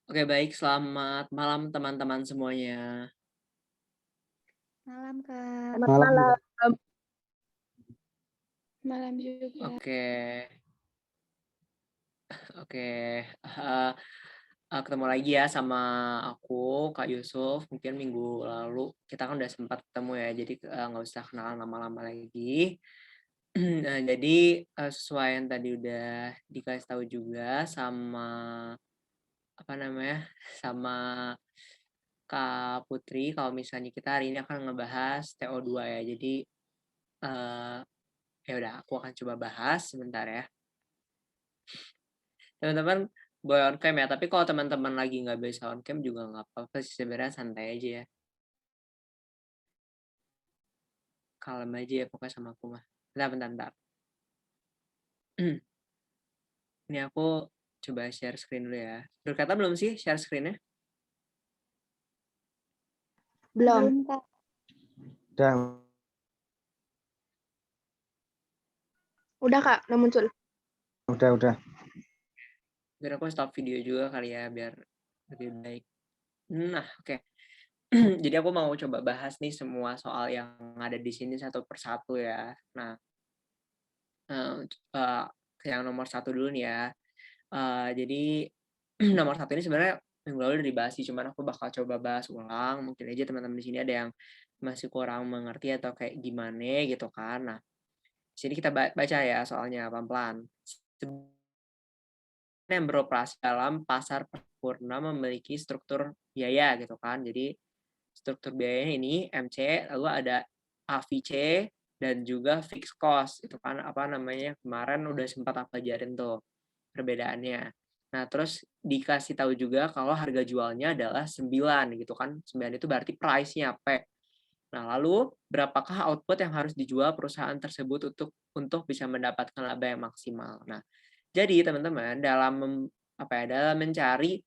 Oke, baik. Selamat malam teman-teman semuanya. Malam, Kak. Selamat Malam juga. malam. Malam juga. Oke, oke. eee ketemu lagi ya sama aku, Kak Yusuf. Mungkin minggu lalu kita kan udah sempat ketemu ya, jadi, nggak usah kenalan lama-lama lagi. Nah, jadi, sesuai yang tadi udah dikasih tahu juga sama, apa namanya, sama Kak Putri, kalau misalnya kita hari ini akan ngebahas TO2 ya. Jadi, eee, ya udah aku akan coba bahas sebentar ya. Teman-teman boleh on cam ya, tapi kalau teman-teman lagi nggak bisa on cam juga nggak apa-apa sih, sebenarnya santai aja ya. Kalem aja ya pokoknya sama aku mah. Bentar bentar bentar. Ini aku coba share screen dulu ya. Berkata belum sih share screen-nya? Belum. Belum, Kak. Udah, Kak, udah muncul. Udah. Biar aku stop video juga kali ya, biar lebih baik. Nah, oke. Jadi aku mau coba bahas nih semua soal yang ada di sini satu persatu ya. Nah, yang nomor satu dulu nih ya. Jadi nomor satu ini sebenarnya minggu lalu udah dibahas sih, cuman aku bakal coba bahas ulang. Mungkin aja teman-teman di sini ada yang masih kurang mengerti atau kayak gimana gitu kan. Nah, di sini kita baca ya soalnya pelan-pelan. Yang beroperasi dalam pasar paripurna memiliki struktur biaya gitu kan. Jadi struktur biayanya ini MC, lalu ada AVC dan juga fixed cost itu kan apa namanya kemarin udah sempat aku ajarin tuh perbedaannya. Nah, terus dikasih tahu juga kalau harga jualnya adalah 9 gitu kan. 9 itu berarti price-nya P. Nah, lalu berapakah output yang harus dijual perusahaan tersebut untuk bisa mendapatkan laba yang maksimal. Nah, jadi teman-teman dalam mencari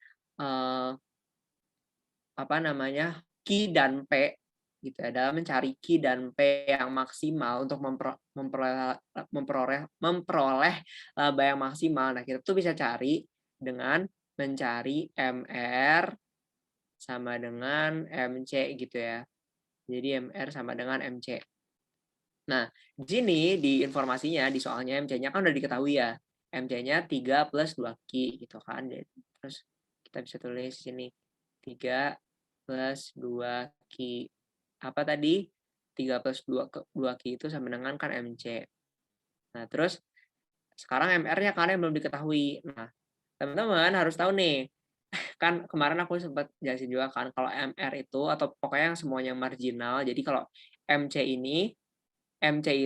Q dan P gitu ya, dalam mencari Q dan P yang maksimal untuk memperoleh laba yang maksimal. Nah, kita tuh bisa cari dengan mencari MR sama dengan MC gitu ya. Jadi MR sama dengan MC. Nah, di sini di informasinya, di soalnya MC-nya kan udah diketahui ya. MC-nya 3 plus 2Q gitu kan. Terus kita bisa tulis di sini 3 plus 2Q. Apa tadi? 3 plus 2Q itu sama dengan kan MC. Nah, terus sekarang MR-nya kan yang belum diketahui. Nah, teman-teman harus tahu nih, kan kemarin aku sempat jelasin juga kan kalau MR itu atau pokoknya yang semuanya marginal. Jadi kalau MC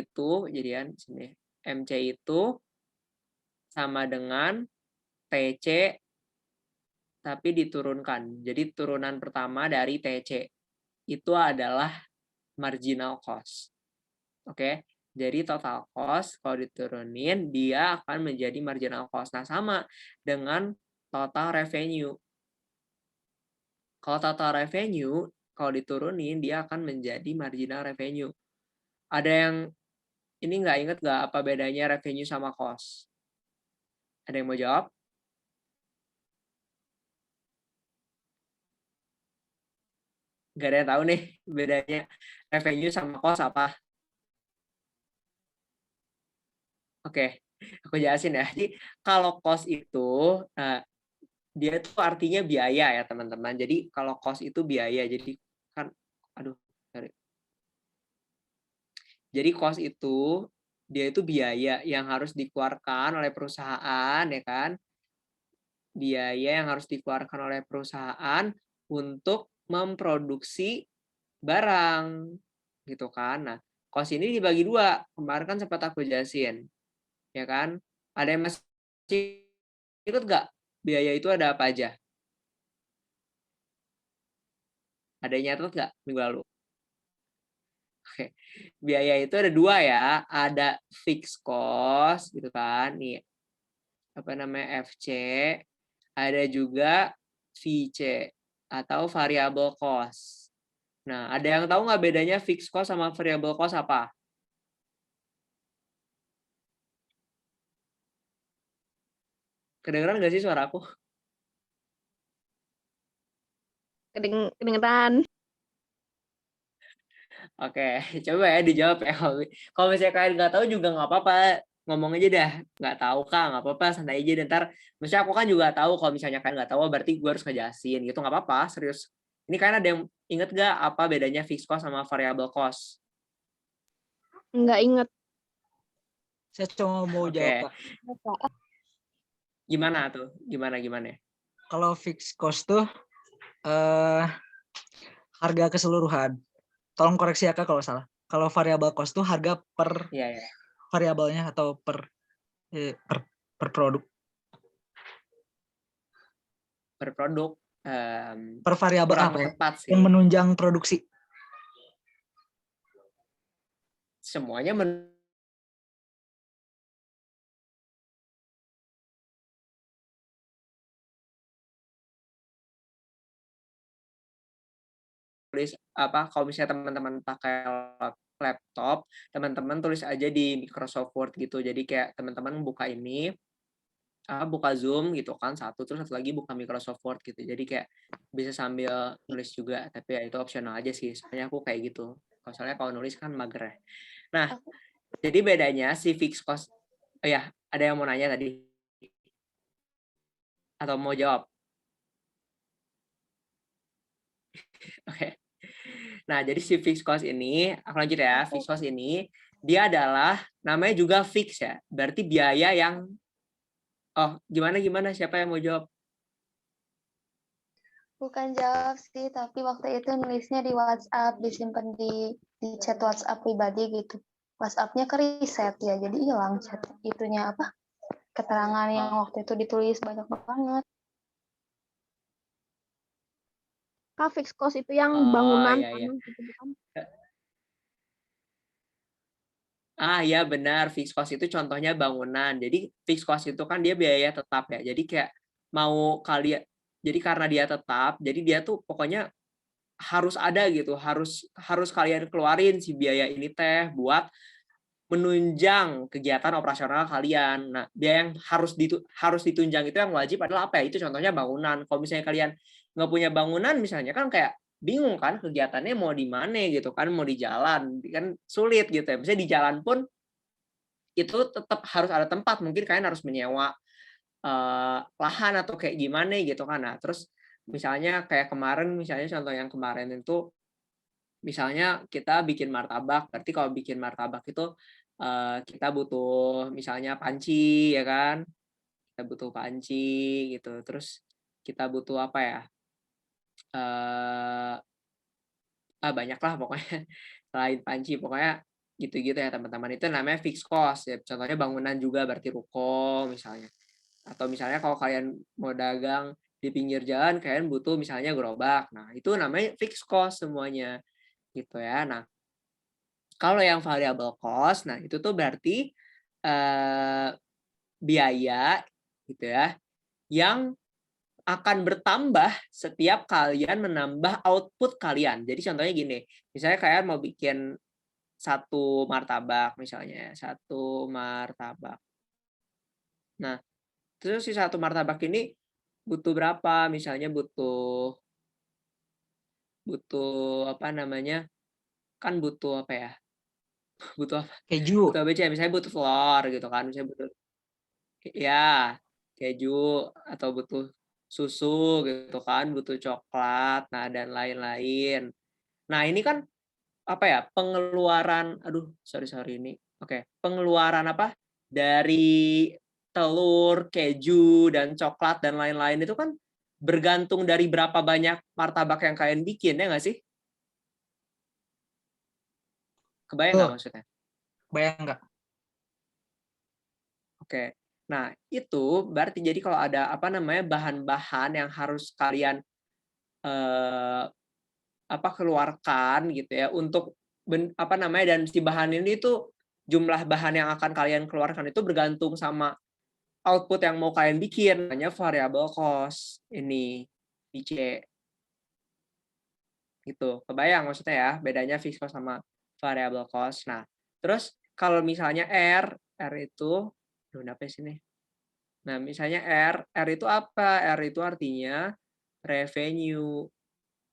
itu jadian sini. MC itu sama dengan TC tapi diturunkan. Jadi turunan pertama dari TC itu adalah marginal cost. Oke. Jadi total cost kalau diturunin dia akan menjadi marginal cost. Nah, sama dengan total revenue. Kalau total revenue kalau diturunin dia akan menjadi marginal revenue. Ada yang ini nggak inget nggak apa bedanya revenue sama cost? Ada yang mau jawab? Nggak ada yang tahu nih bedanya revenue sama cost apa? Oke, aku jelasin ya. Jadi kalau cost itu dia tuh artinya biaya ya teman-teman. Jadi kalau cost itu biaya. Jadi kan, aduh, sorry. Jadi cost itu dia itu biaya yang harus dikeluarkan oleh perusahaan ya kan. Biaya yang harus dikeluarkan oleh perusahaan untuk memproduksi barang gitu kan. Nah, cost ini dibagi dua. Kemarin kan sempat aku jelasin, ya kan? Ada yang masih ikut nggak? Biaya itu ada apa aja? Ada yang nyatet nggak minggu lalu? Oke, biaya itu ada dua ya. Ada fixed cost gitu kan, nih apa namanya FC. Ada juga VC atau variable cost. Nah, ada yang tahu nggak bedanya fixed cost sama variable cost apa? Kedengeran nggak sih suara aku? Kedengeran. Oke, coba ya dijawab ya. Kalau misalnya kalian nggak tahu juga nggak apa-apa, ngomong aja dah. Nggak tahu kak, nggak apa-apa, santai aja. Dan ntar, misalnya aku kan juga tahu kalau misalnya kalian nggak tahu, berarti gue harus ngejelasin gitu. Nggak apa-apa, serius. Ini kalian ada yang inget nggak apa bedanya fixed cost sama variable cost? Nggak inget. Saya cuma mau jawab, Oke, Kak. gimana tuh? Gimana? Kalau fixed cost tuh harga keseluruhan. Tolong koreksi ya Kak kalau salah. Kalau variable cost tuh harga per Iya, ya. variabelnya atau per produk. Per produk. Per variabel Kurang apa ya? tepat sih. Yang menunjang produksi. Semuanya tulis apa kalau misalnya teman-teman pakai laptop, teman-teman tulis aja di Microsoft Word gitu. Jadi kayak teman-teman buka ini, buka Zoom gitu kan satu, terus satu lagi buka Microsoft Word gitu. Jadi kayak bisa sambil nulis juga, tapi ya itu opsional aja sih. Soalnya aku kayak gitu. Soalnya kalau nulis kan mager ya. Nah, jadi bedanya si fixed cost. Oh ya, ada yang mau nanya tadi? Atau mau jawab? Oke. Nah, jadi si fixed cost ini, aku lanjut ya. Fixed cost ini, dia adalah, namanya juga fix ya. Berarti biaya yang, gimana? Siapa yang mau jawab? Bukan jawab sih, tapi waktu itu nulisnya di WhatsApp, disimpan di chat WhatsApp pribadi gitu. WhatsApp-nya ke reset ya, jadi hilang chat itunya apa? Keterangan yang waktu itu ditulis banyak banget. Kak, fixed cost itu yang Oh, bangunan iya. tanah gitu bukan? Ya benar, fixed cost itu contohnya bangunan. Jadi fixed cost itu kan dia biaya tetap ya. Jadi kayak mau kalian, jadi karena dia tetap, jadi dia tuh pokoknya harus ada gitu, harus kalian keluarin si biaya ini teh buat menunjang kegiatan operasional kalian. Nah, biaya yang harus ditunjang itu yang wajib adalah apa ya? Itu contohnya bangunan. Kalau misalnya kalian nggak punya bangunan misalnya kan kayak bingung kan kegiatannya mau di mana gitu kan, mau di jalan kan sulit gitu ya. Misalnya di jalan pun itu tetap harus ada tempat, mungkin kalian harus menyewa lahan atau kayak gimana gitu kan. Nah, terus misalnya kayak kemarin, misalnya contoh yang kemarin itu, misalnya kita bikin martabak, berarti kalau bikin martabak itu kita butuh misalnya panci ya kan, kita butuh panci gitu, terus kita butuh apa ya, banyak lah pokoknya selain panci, pokoknya gitu-gitu ya teman-teman. Itu namanya fixed cost ya, contohnya bangunan juga berarti ruko misalnya. Atau misalnya kalau kalian mau dagang di pinggir jalan, kalian butuh misalnya gerobak. Nah, itu namanya fixed cost semuanya. Gitu ya. Nah, kalau yang variable cost, nah itu tuh berarti biaya gitu ya, yang akan bertambah setiap kalian menambah output kalian. Jadi contohnya gini, misalnya kalian mau bikin satu martabak misalnya, satu martabak. Nah, terus si satu martabak ini butuh berapa? Misalnya butuh apa namanya? Kan butuh apa ya? Butuh apa? Keju. Butuh apa aja? Misalnya butuh telur gitu kan. Misalnya butuh ya keju atau butuh susu gitu kan, butuh coklat, nah dan lain-lain. Nah, ini kan apa ya? Pengeluaran sorry ini. Oke, pengeluaran apa? Dari telur, keju dan coklat dan lain-lain itu kan bergantung dari berapa banyak martabak yang kalian bikin, ya nggak sih? Kebayang nggak Tuh, maksudnya? bayang nggak? Oke. Nah, itu berarti jadi kalau ada apa namanya bahan-bahan yang harus kalian eh, keluarkan gitu ya untuk apa namanya, dan si bahan ini tuh jumlah bahan yang akan kalian keluarkan itu bergantung sama output yang mau kalian bikin, namanya variable cost ini di C gitu. Kebayang maksudnya ya bedanya fixed cost sama variable cost. Nah, terus kalau misalnya R itu apa sini? Nah, misalnya R itu apa? R itu artinya revenue.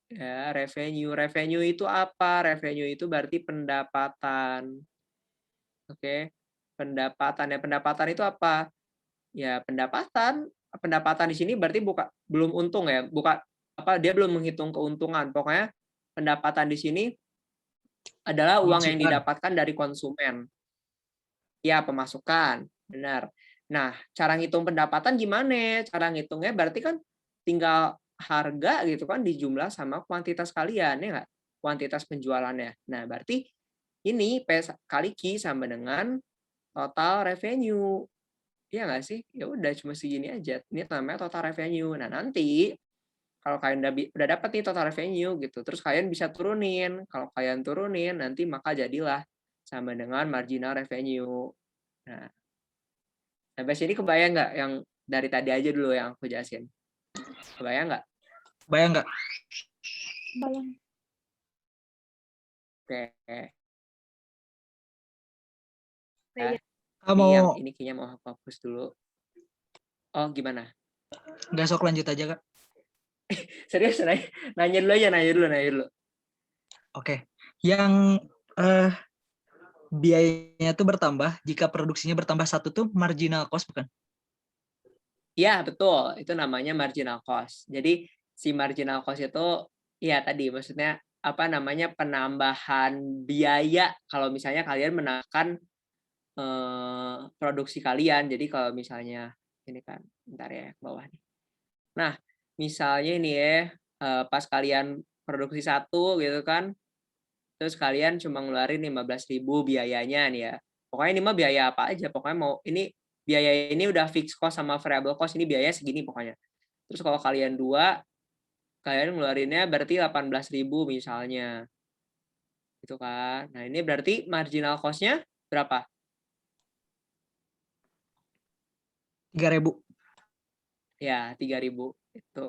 Ya, revenue. Revenue itu apa? Revenue itu berarti pendapatan. Oke. Pendapatan. Ya, pendapatan itu apa? Ya, pendapatan. Pendapatan di sini berarti belum untung ya, dia belum menghitung keuntungan. Pokoknya pendapatan di sini adalah uang yang Penghasilan. didapatkan dari konsumen. Ya, pemasukan. Benar. Nah, cara ngitung pendapatan gimana? Cara ngitungnya berarti kan tinggal harga gitu kan dijumlah sama kuantitas kalian, ya nggak? Kuantitas penjualannya. Nah, berarti ini P kali Q sama dengan total revenue. Iya nggak sih? Ya udah cuma segini aja. Ini namanya total revenue. Nah, nanti kalau kalian udah dapat nih total revenue gitu, terus kalian bisa turunin. Kalau kalian turunin, nanti maka jadilah sama dengan marginal revenue. Nah, sampai sini kebayang nggak yang dari tadi aja dulu yang aku jelasin? Kebayang nggak? Bayang nggak? Bayang. Oke. Bayang. Kamu Ini kayaknya mau aku hapus dulu. Oh, gimana? nggak sok lanjut aja Kak? Serius, nanya dulu aja, nanya dulu. Oke. Yang biayanya tuh bertambah jika produksinya bertambah satu tuh marginal cost bukan? Ya, betul. Itu namanya marginal cost. Jadi, si marginal cost itu, ya tadi, maksudnya, penambahan biaya kalau misalnya kalian menaikkan produksi kalian. Jadi, kalau misalnya, ini kan, bentar ya, ke bawah nih. Nah, misalnya ini ya, pas kalian produksi satu gitu kan, terus kalian cuma ngeluarin 15.000 biayanya nih ya. Pokoknya ini mah biaya apa aja, pokoknya biaya ini udah fixed cost sama variable cost, ini biaya segini pokoknya. Terus kalau kalian kalian ngeluarinnya berarti 18.000 misalnya. Gitu kan. Nah, ini berarti marginal cost-nya berapa? 3.000. Ya, 3.000. Itu.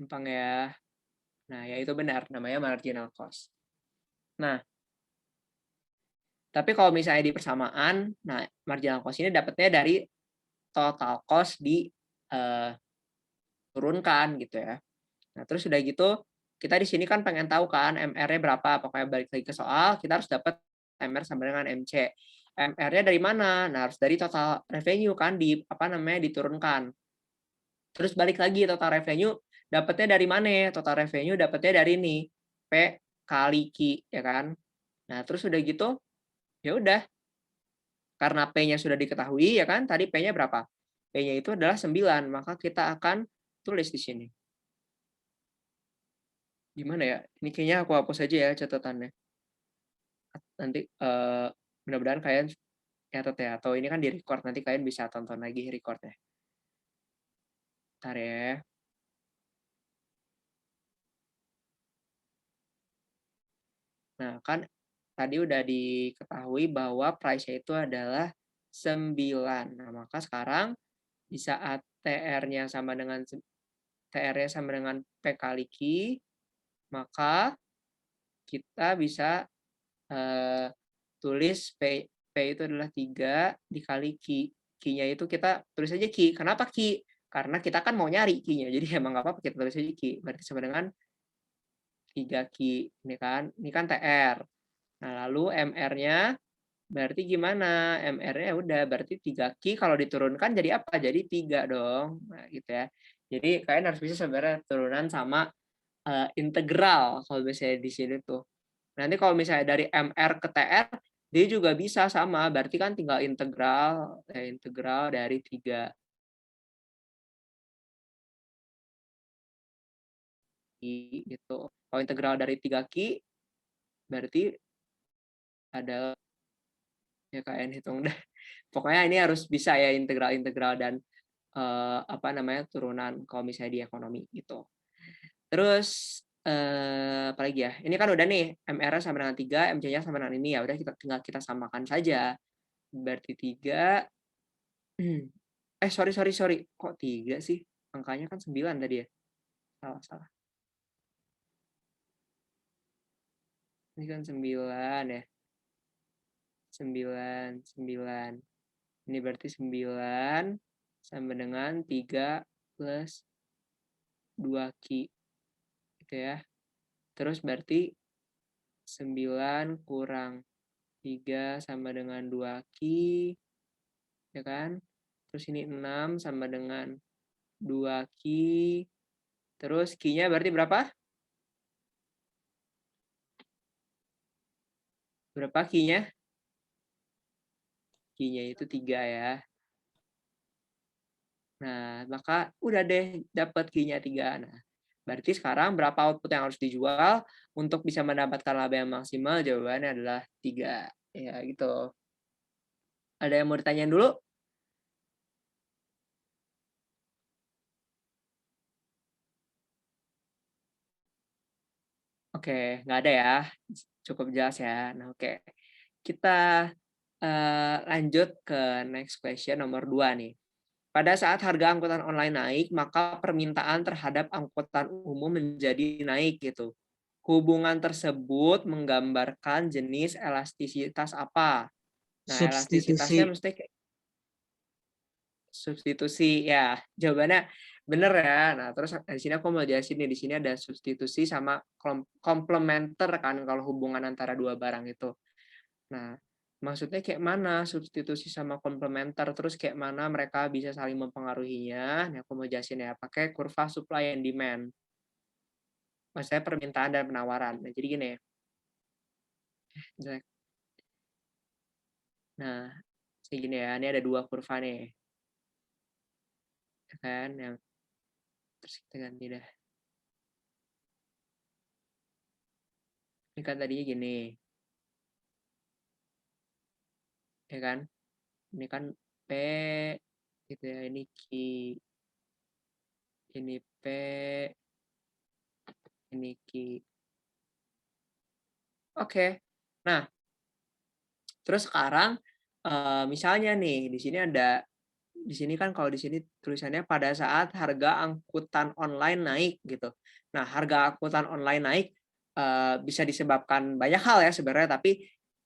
Gampang ya. Nah, ya itu benar, namanya marginal cost. Nah, tapi kalau misalnya di persamaan, nah marginal cost ini dapatnya dari total cost turunkan gitu ya. Nah, terus udah gitu, kita di sini kan pengen tahu kan MR-nya berapa. Pokoknya balik lagi ke soal, kita harus dapat MR sama dengan MC. MR-nya dari mana? Nah, harus dari total revenue kan diturunkan. Terus balik lagi total revenue dapatnya dari mana? Total revenue dapatnya dari ini, P kali Q ya kan. Nah, terus udah gitu, ya udah. Karena P-nya sudah diketahui ya kan, tadi P-nya berapa? P-nya itu adalah 9, maka kita akan tulis di sini. Gimana ya? Ini kayaknya aku hapus aja ya catatannya. Nanti mudah-mudahan kalian catat ya, atau ini kan di record, nanti kalian bisa tonton lagi recordnya. Bentar ya. Nah, kan tadi udah diketahui bahwa price-nya itu adalah 9. Nah, maka sekarang di saat TR-nya sama dengan P kali Q, maka kita bisa tulis P itu adalah 3 dikali Q. Q-nya itu kita tulis aja Q. Kenapa Q? Karena kita kan mau nyari Q-nya. Jadi emang nggak apa-apa kita tulis aja Q. Berarti sama dengan 3Q. Ini kan TR. Nah, lalu MR-nya berarti gimana? MR-nya udah berarti 3Q kalau diturunkan jadi apa? Jadi 3 dong. Nah, gitu ya. Jadi kalian harus bisa sebenarnya turunan sama integral kalau misalnya di sini tuh. Nanti kalau misalnya dari MR ke TR, dia juga bisa sama. Berarti kan tinggal integral dari 3 Q gitu. Kalau integral dari 3 Q, berarti ada, ya kalian hitung deh. Pokoknya ini harus bisa ya integral dan turunan kalau misalnya di ekonomi gitu. Terus apalagi ya? Ini kan udah nih MR sama dengan 3, MC-nya sama dengan ini ya. Udah tinggal kita samakan saja. Berarti 3 sorry. Kok 3 sih? Angkanya kan 9 tadi ya. Salah. Ini kan 9 ya. 9. Ini berarti 9 sama dengan 3 plus 2Q. gitu ya. Terus berarti 9 kurang 3 sama dengan 2Q, ya kan? Terus ini 6 sama dengan 2Q. Terus Q-nya berarti berapa? Berapa Q-nya? Q-nya itu 3 ya. Nah, maka udah deh dapat Q-nya 3. Nah, berarti sekarang berapa output yang harus dijual untuk bisa mendapatkan laba yang maksimal? Jawabannya adalah 3. Ya, gitu. Ada yang mau ditanyain dulu? Oke, nggak ada ya. Cukup jelas ya. Nah, oke. Kita lanjut ke next question nomor 2 nih. Pada saat harga angkutan online naik, maka permintaan terhadap angkutan umum menjadi naik gitu. Hubungan tersebut menggambarkan jenis elastisitas apa? Nah, elastisitasnya Substitusi. mesti kayak substitusi ya. Jawabannya bener ya. Nah, terus di sini aku mau jelasin nih, di sini ada substitusi sama komplementer kan kalau hubungan antara dua barang itu. Nah, maksudnya kayak mana substitusi sama komplementer, terus kayak mana mereka bisa saling mempengaruhinya. Nah, aku mau jelasin ya, pakai kurva supply and demand. Maksudnya permintaan dan penawaran. Nah, jadi gini ya. Jelek. Nah, segini ya, ini ada 2 kurva nih. Ya kan, yang terus kita ganti dah. Ini kan tadinya gini. Ya kan? Ini kan P gitu ya, ini Q. Ini P, ini Q. Oke. Nah, terus sekarang misalnya nih di sini kan kalau di sini tulisannya pada saat harga angkutan online naik gitu. Nah, harga angkutan online naik bisa disebabkan banyak hal ya sebenarnya, tapi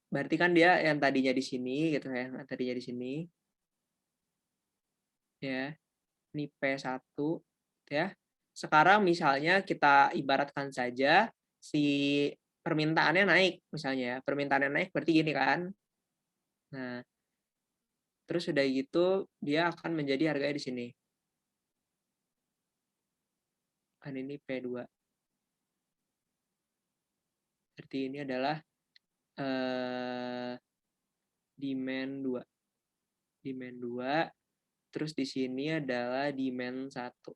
berarti kan dia yang tadinya di sini gitu ya, yang tadinya di sini ya. Ini P1 ya. Sekarang misalnya kita ibaratkan saja si permintaannya naik misalnya ya. Permintaannya naik berarti gini kan. Nah, terus udah gitu dia akan menjadi harganya di sini. Kan ini P2. Berarti ini adalah demand 2. Demand 2. Terus di sini adalah demand 1.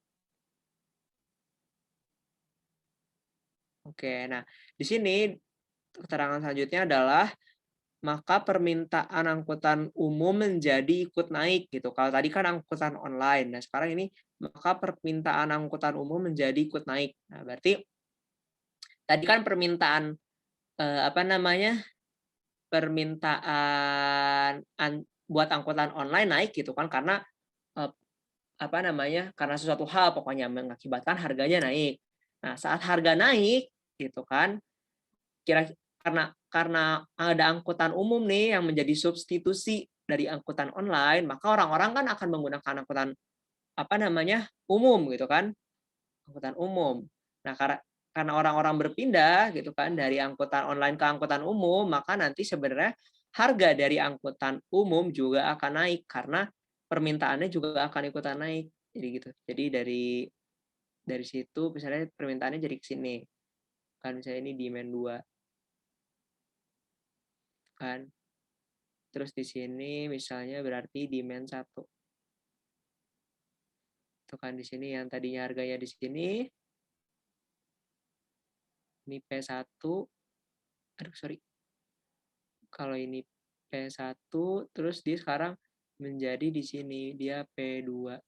Oke, nah di sini keterangan selanjutnya adalah maka permintaan angkutan umum menjadi ikut naik gitu. Kalau tadi kan angkutan online, nah sekarang ini maka permintaan angkutan umum menjadi ikut naik. Nah, berarti tadi kan permintaan permintaan buat angkutan online naik gitu kan karena karena sesuatu hal pokoknya mengakibatkan harganya naik. Nah, saat harga naik gitu kan, karena ada angkutan umum nih yang menjadi substitusi dari angkutan online, maka orang-orang kan akan menggunakan angkutan umum gitu kan, angkutan umum. Nah, karena orang-orang berpindah gitu kan dari angkutan online ke angkutan umum, maka nanti sebenarnya harga dari angkutan umum juga akan naik karena permintaannya juga akan ikutan naik. Jadi gitu. Jadi dari situ misalnya permintaannya jadi ke sini. Kan misalnya ini demand 2 kan. Terus di sini misalnya berarti demand 1. Itu kan di sini yang tadinya harganya di sini. Ini P1. Aduh, sorry. Kalau ini P1 terus dia sekarang menjadi di sini dia P2.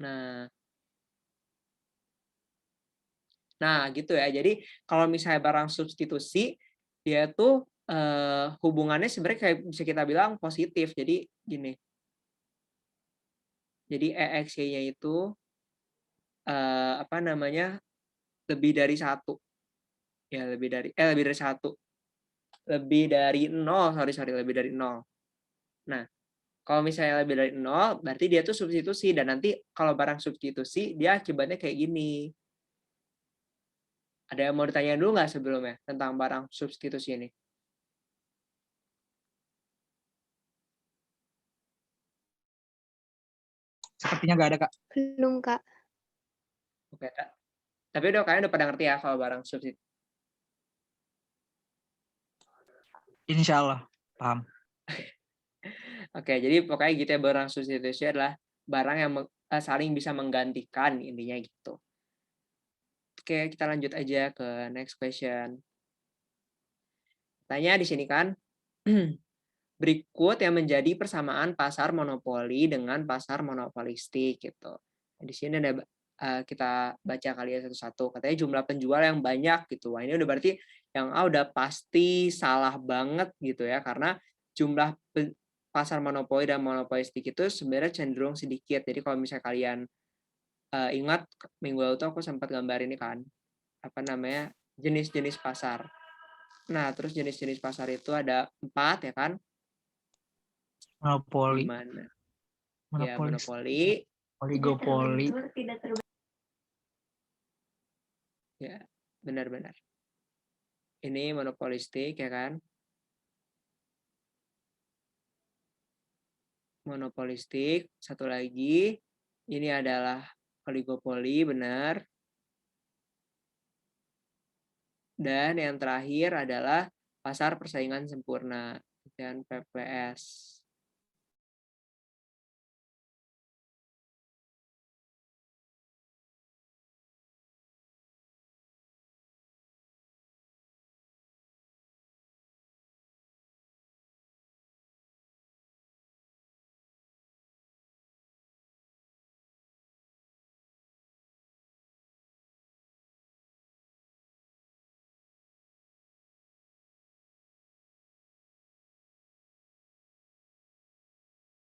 Nah, gitu ya. Jadi kalau misalnya barang substitusi dia tuh hubungannya sebenarnya kayak bisa kita bilang positif. Jadi gini. Jadi EXY-nya itu lebih dari 1. Ya, lebih dari 1. Lebih dari 0, sorry, lebih dari 0. Nah, Kalau misalnya lebih dari 0, berarti dia tuh substitusi. Dan nanti kalau barang substitusi, dia akibatnya kayak gini. Ada yang mau ditanya dulu nggak sebelumnya tentang barang substitusi ini? Sepertinya nggak ada, Kak. Belum, Kak. Oke, Kak. Tapi kalian udah pada ngerti ya kalau barang substitusi. Insya Allah, paham. Oke, jadi pokoknya gitu ya, barang substitusi adalah barang yang saling bisa menggantikan, intinya gitu. Oke, kita lanjut aja ke next question. Tanya di sini kan, berikut yang menjadi persamaan pasar monopoli dengan pasar monopolistik gitu. Di sini ada kita baca kali ya satu-satu. Katanya jumlah penjual yang banyak gitu. Wah, ini udah berarti yang A udah pasti salah banget gitu ya, karena jumlah pasar monopoli dan monopolistik itu sebenarnya cenderung sedikit. Jadi kalau misalnya kalian ingat minggu lalu tuh aku sempat gambar ini kan, apa namanya, jenis-jenis pasar. Nah, terus jenis-jenis pasar itu ada 4 ya kan? Monopoli, Gimana? Ya, monopolis, monopoli. oligopoli. Ya, benar-benar. Ini monopolistik ya kan? Monopolistik. Satu lagi, ini adalah oligopoli, benar. Dan yang terakhir adalah pasar persaingan sempurna dan PPS.